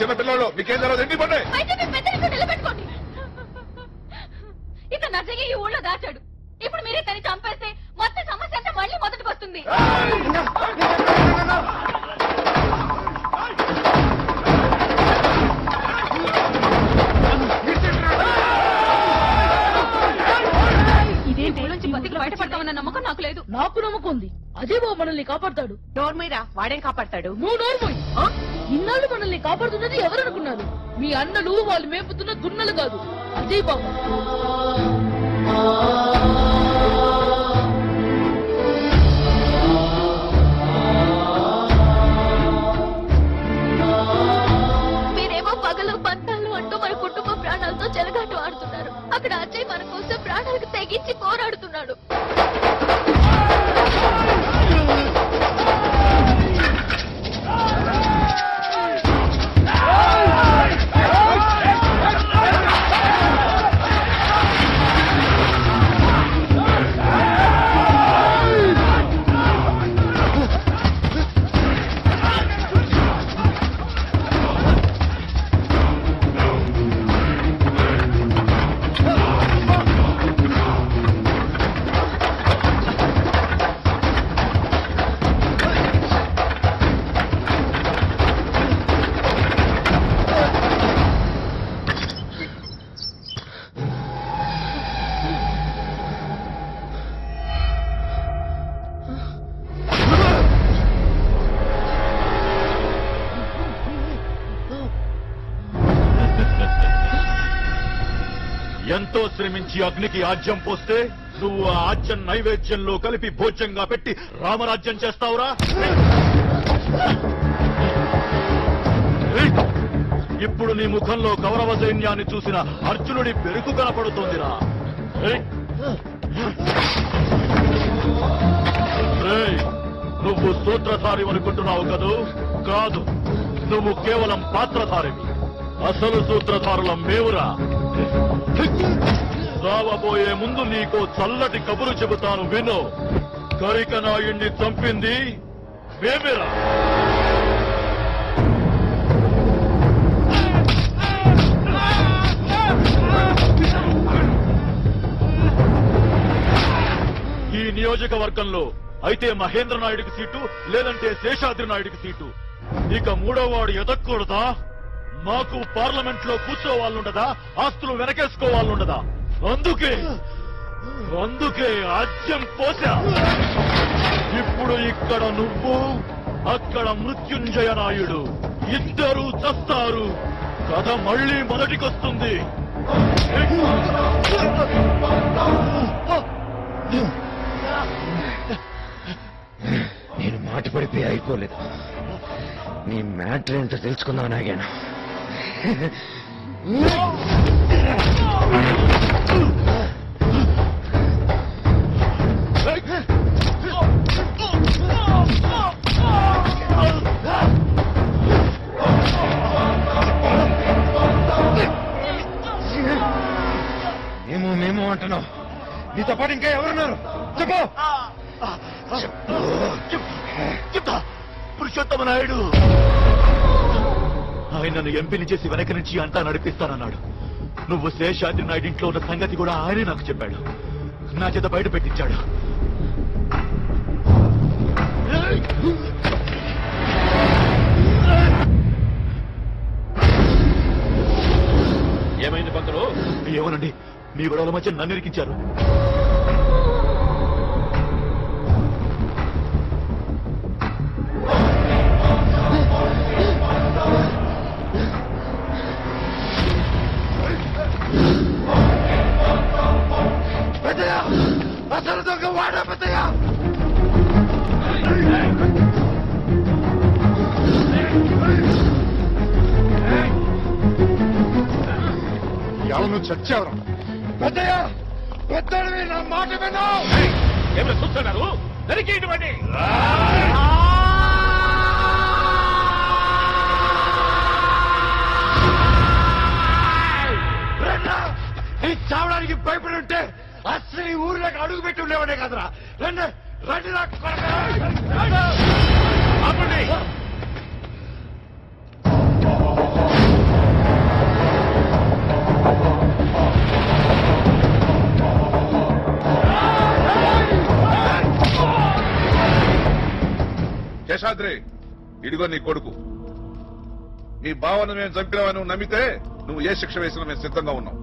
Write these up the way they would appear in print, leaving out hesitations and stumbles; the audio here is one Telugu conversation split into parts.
చిన్న పిల్లలు మీకేం తెలియదు ఎండి పడ్డే నిలబెట్టుకోండి. ఇతను నా చెయ్యి ఈ ఊళ్ళో దాచాడు. ఇప్పుడు మీరే తను చంపేస్తే మొత్తం సమస్య అంతా మళ్ళీ మొదటికి వస్తుంది. బయటపడతామన్న నమ్మకం నాకు లేదు. నాకు నమ్మకం ఉంది. అదే బాబు మనల్ని కాపాడతాడు. డోర్ మీద వాడేం కాపాడతాడు? నువ్వు నోర్మోయ్. ఇన్నాళ్ళు మనల్ని కాపాడుతున్నది ఎవరనుకున్నారు? మీ అన్నలు వాళ్ళు మేపుతున్న దున్నలు కాదు, అజయ్ బాబు. మీరేమో పగలు పంతాలు అంటూ మన కుటుంబ ప్రాణాలతో చెలగాటు ఆడుతున్నారు. అక్కడ అజయ్ మన కోసం ప్రాణాలకు తెగించి పోరాడుతున్నాడు. ఎంతో శ్రమించి అగ్నికి ఆజ్యం పోస్తే నువ్వు ఆ ఆజ్యం నైవేద్యంలో కలిపి భోజ్యంగా పెట్టి రామరాజ్యం చేస్తావురా? ఇప్పుడు నీ ముఖంలో కౌరవ సైన్యాన్ని చూసిన అర్జునుడి పెరుగు కనపడుతోందిరా. నువ్వు సూత్రధారి అనుకుంటున్నావు కదూ? కాదు, నువ్వు కేవలం పాత్రధారివి. అసలు సూత్రధారులం మేవురా. రావబోయే ముందు నీకో చల్లటి కబురు చెబుతాను విను. కరికనాయుణ్ణి చంపింది మేమేరా. ఈ నియోజకవర్గంలో అయితే మహేంద్ర నాయుడికి సీటు, లేదంటే శేషాద్రి నాయుడికి సీటు. ఇక మూడోవాడు ఎదక్కూడదా? మాకు పార్లమెంట్ లో కూర్చోవాళ్ళుండదా? ఆస్తులు వెనకేసుకోవాళ్ళుండదా? అందుకే ఆజ్యం పోసా. ఇప్పుడు ఇక్కడ నువ్వు, అక్కడ మృత్యుంజయ నాయుడు, ఇద్దరూ చస్తారు. కథ మళ్లీ మొదటికొస్తుంది. నేను మాట పడిపోయి అయిపోలేదు. నీ మ్యాటర్ ఏంటో తెలుసుకుందాం నాగాను. మేము అంటున్నావు. నీతో పాటు ఇంకా ఎవరున్నారు? చెప్పు. చెప్తా. పురుషోత్తమ నాయుడు ఆయనను ఎంపీని చేసి వెనక నుంచి అంతా నడిపిస్తానన్నాడు. నువ్వు శేషాద్రి నాయుడు ఇంట్లో ఉన్న సంగతి కూడా ఆయనే నాకు చెప్పాడు. నా చేత బయట పెట్టించాడు. ఏమైంది పంతులు? ఏమోనండి, మీ గొడవల మధ్య నన్ను ఇరికించారు. అసలు దొంగ వాడా పెద్దయ్య? ఎవరు చచ్చావరా? పెద్దయ్య, పెద్దడివి, నా మాట విన్నావు? ఎవరు చూస్తున్నారు? నరికేయటండి. చావడానికి భయపడి ఉంటే అసలు ఈ ఊర్లోకి అడుగు పెట్టి ఉండేవాడే కదరా. రండి రండి, నాకు ఆపండి. శేషాద్రి, ఇదిగో నీ కొడుకు. నీ బావను మేము చంపినామని నువ్వు నమ్మితే నువ్వు ఏ శిక్ష వేసినా మేము సిద్ధంగా ఉన్నాం.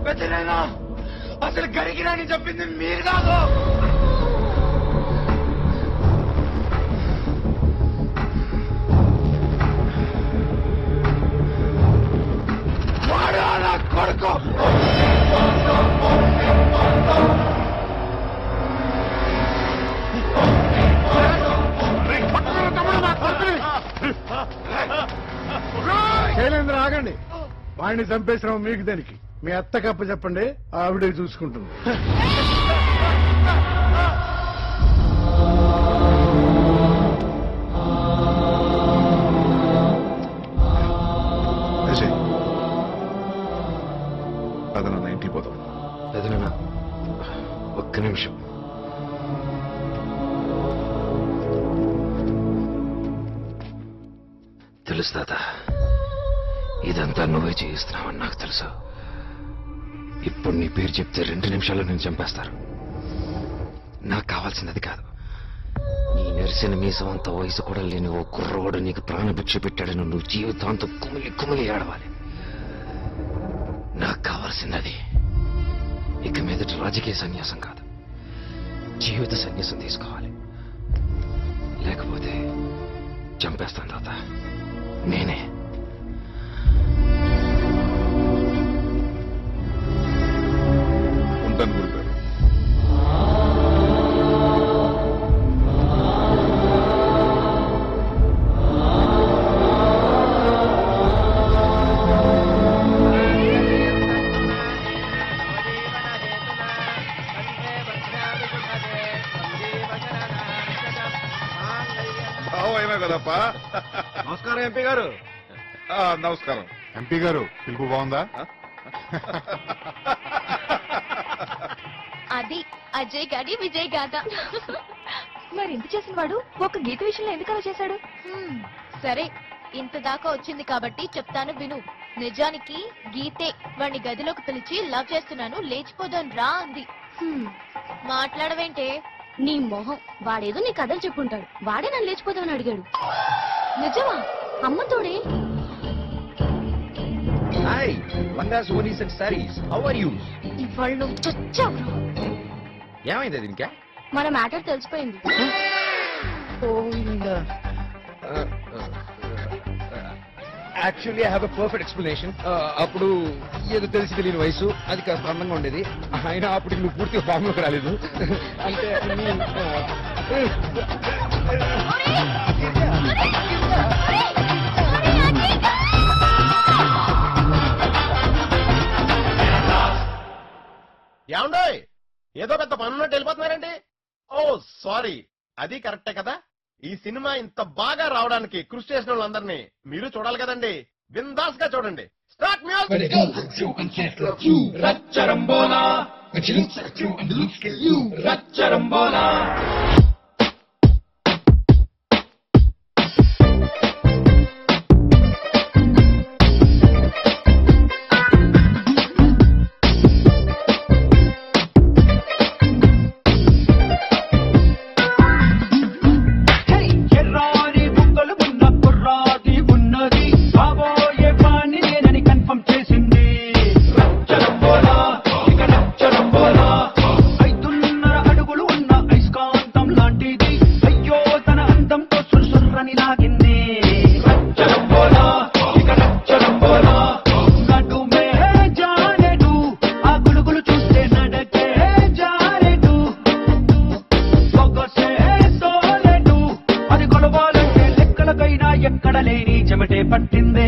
పెద్దనాయనా, అసలు గరికిరాని చెప్పింది మీరు కాదు. వాడు నా కొడుకు. శైలేంద్ర ఆగండి. వాడిని చంపేసిన మీకు దానికి మీ అత్త కప్ప చెప్పండి, ఆవిడే చూసుకుంటుంది. అదనన్న ఇంటికి పోతాం. పెద్దనాన్న, ఒక్క నిమిషం. తెలుసు తాత, ఇదంతా నువ్వే చేయిస్తున్నావని నాకు తెలుసు. ఇప్పుడు నీ పేరు చెప్తే 2 నిమిషాల్లో నేను చంపేస్తారు. నాకు కావాల్సినది కాదు, నీ నెరిసిన మీసం అంత వయసు కూడా లేని ఓ కుర్రవాడు నీకు ప్రాణభిక్ష పెట్టాడని నువ్వు జీవితాంతం కుమిలి కుమిలి ఏడవాలి. నాకు కావాల్సినది ఇక మీదటి రాజకీయ సన్యాసం కాదు, జీవిత సన్యాసం తీసుకోవాలి. లేకపోతే చంపేస్తాను తాత, నేనే. ఉంటాను గురుగారు. బావైనా కదప్పా. నమస్కారం ఎంపీ గారు. నమస్కారం. ఎంపీ గారు పిలుపు బాగుందా? అది అజయ్ గాడి విజయ్ గాథ. మరి ఇంత చేసిన వాడు ఒక గీత విషయంలో ఎందుకు అలా చేశాడు? సరే, ఇంత దాకా వచ్చింది కాబట్టి చెప్తాను విను. నిజానికి గీతే వాడిని గదిలోకి పిలిచి లవ్ చేస్తున్నాను లేచిపోదాను రా అంది. మాట్లాడవేంటే? నీ మొహం, వాడేదో నీ కథలు చెప్పుంటాడు, వాడే నన్ను లేచిపోదామని అడిగాడు. నిజమా? అమ్మతోడే. హాయ్, వంగా సోనీస్ అండ్ సారీస్. How are you? ఇవాళ నువ్వు చచ్చావు. ఏమైంది దీనికా? మన మ్యాటర్ తెలిసిపోయింది. Actually I have a perfect explanation. అప్పుడు ఏదో తెలిసి తెలియని వయసు, అది కాస్త అందంగా ఉండేది. అయినా అప్పుడు నువ్వు పూర్తిగా ఫామ్లోకి రాలేదు. అంటే ఏమండోయ్, ఏదో పెద్ద పనున్నట్టు వెళ్ళిపోతున్నారండి? ఓ సారీ, అది కరెక్టే కదా. ఈ సినిమా ఇంత బాగా రావడానికి కృషి చేసిన వాళ్ళందరినీ మీరు చూడాలి కదండి. బిందాస్ గా చూడండి. Start music. ఎక్కడ లేని చెమటే పట్టింది.